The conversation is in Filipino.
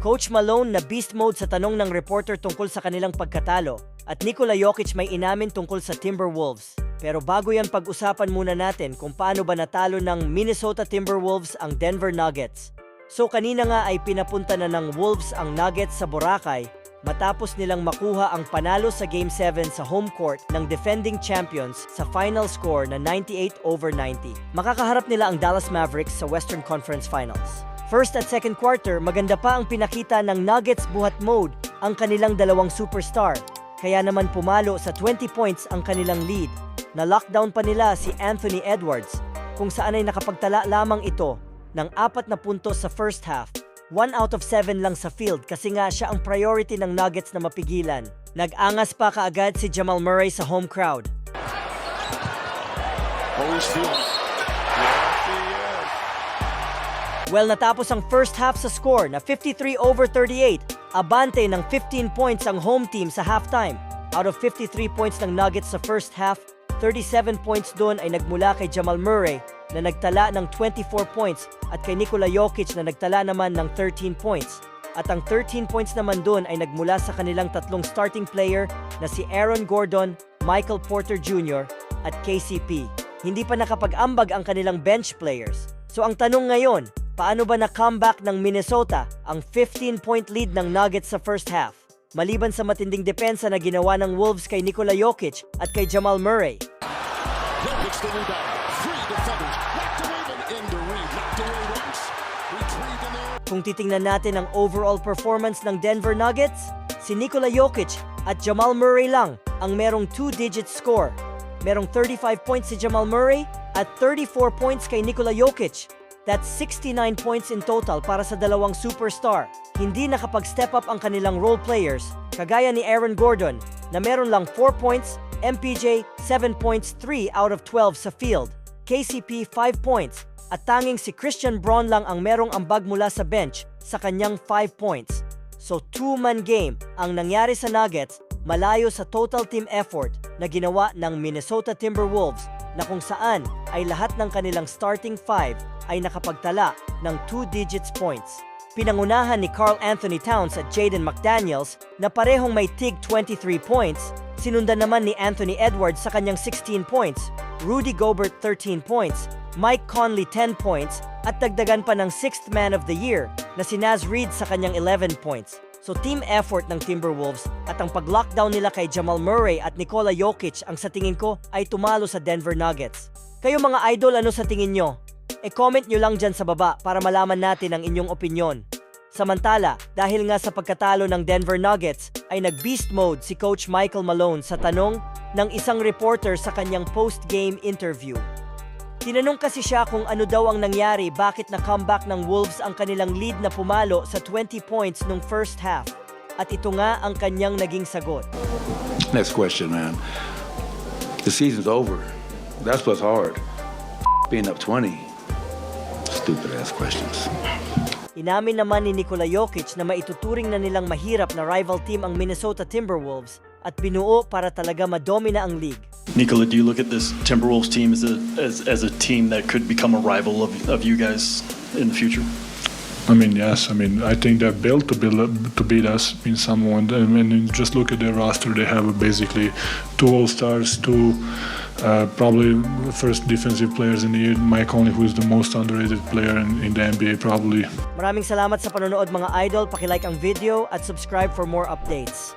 Coach Malone na beast mode sa tanong ng reporter tungkol sa kanilang pagkatalo at Nikola Jokic may inamin tungkol sa Timberwolves. Pero bago yan, pag-usapan muna natin kung paano ba natalo ng Minnesota Timberwolves ang Denver Nuggets. So kanina nga ay pinapunta na ng Wolves ang Nuggets sa Boracay matapos nilang makuha ang panalo sa Game 7 sa home court ng defending champions sa final score na 98-90. Makakaharap nila ang Dallas Mavericks sa Western Conference Finals. First at second quarter, maganda pa ang pinakita ng Nuggets buhat mode ang kanilang dalawang superstar. Kaya naman pumalo sa 20 points ang kanilang lead. Na-lockdown pa nila si Anthony Edwards kung saan ay nakapagtala lamang ito ng 4 na puntos sa first half. 1 out of 7 lang sa field kasi nga siya ang priority ng Nuggets na mapigilan. Nag-angas pa kaagad si Jamal Murray sa home crowd. Well, natapos ang first half sa score na 53-38. Abante ng 15 points ang home team sa halftime. Out of 53 points ng Nuggets sa first half, 37 points doon ay nagmula kay Jamal Murray na nagtala ng 24 points at kay Nikola Jokic na nagtala naman ng 13 points. At ang 13 points naman doon ay nagmula sa kanilang tatlong starting player na si Aaron Gordon, Michael Porter Jr. at KCP. Hindi pa nakapag-ambag ang kanilang bench players. So ang tanong ngayon, paano ba na-comeback ng Minnesota ang 15-point lead ng Nuggets sa first half? Maliban sa matinding depensa na ginawa ng Wolves kay Nikola Jokic at kay Jamal Murray. Jokic the rebound. Three defenders. Knocked away from Indeed. Knocked away once. Retrieved in there. Kung titingnan natin ang overall performance ng Denver Nuggets, si Nikola Jokic at Jamal Murray lang ang merong 2-digit score. Merong 35 points si Jamal Murray at 34 points kay Nikola Jokic. That's 69 points in total para sa dalawang superstar. Hindi nakapag-step up ang kanilang role players, kagaya ni Aaron Gordon na meron lang 4 points, MPJ 7 points, 3 out of 12 sa field, KCP 5 points, at tanging si Christian Braun lang ang merong ambag mula sa bench sa kanyang 5 points. So 2-man game ang nangyari sa Nuggets, malayo sa total team effort na ginawa ng Minnesota Timberwolves na kung saan ay lahat ng kanilang starting 5 ay nakapagtala ng 2 digits points. Pinangunahan ni Karl Anthony Towns at Jaden McDaniels na parehong may tig 23 points, sinundan naman ni Anthony Edwards sa kanyang 16 points, Rudy Gobert 13 points, Mike Conley 10 points, at dagdagan pa ng 6th man of the year na si Naz Reid sa kanyang 11 points. So team effort ng Timberwolves at ang pag-lockdown nila kay Jamal Murray at Nikola Jokic ang sa tingin ko ay tumalo sa Denver Nuggets. Kayo mga idol, ano sa tingin nyo? E-comment nyo lang dyan sa baba para malaman natin ang inyong opinyon. Samantala, dahil nga sa pagkatalo ng Denver Nuggets, ay nag-beast mode si Coach Michael Malone sa tanong ng isang reporter sa kanyang post-game interview. Tinanong kasi siya kung ano daw ang nangyari, bakit na-comeback ng Wolves ang kanilang lead na pumalo sa 20 points nung first half. At ito nga ang kanyang naging sagot. Next question, man. The season's over. That's what's hard. Being up 20. Stupid-ass questions. Inamin naman ni Nikola Jokic na maituturing na nilang mahirap na rival team ang Minnesota Timberwolves at binuo para talaga madomina ang league. Nikola, do you look at this Timberwolves team as a team that could become a rival of you guys in the future? I mean, yes. I mean, I think they're built to beat us in someone. I mean, just look at their roster. They have basically 2 All-Stars, 2 probably first defensive players in the year. Mike Conley, who is the most underrated player in the NBA, probably. Maraming salamat sa panonood mga idol. Paki-like ang video at subscribe for more updates.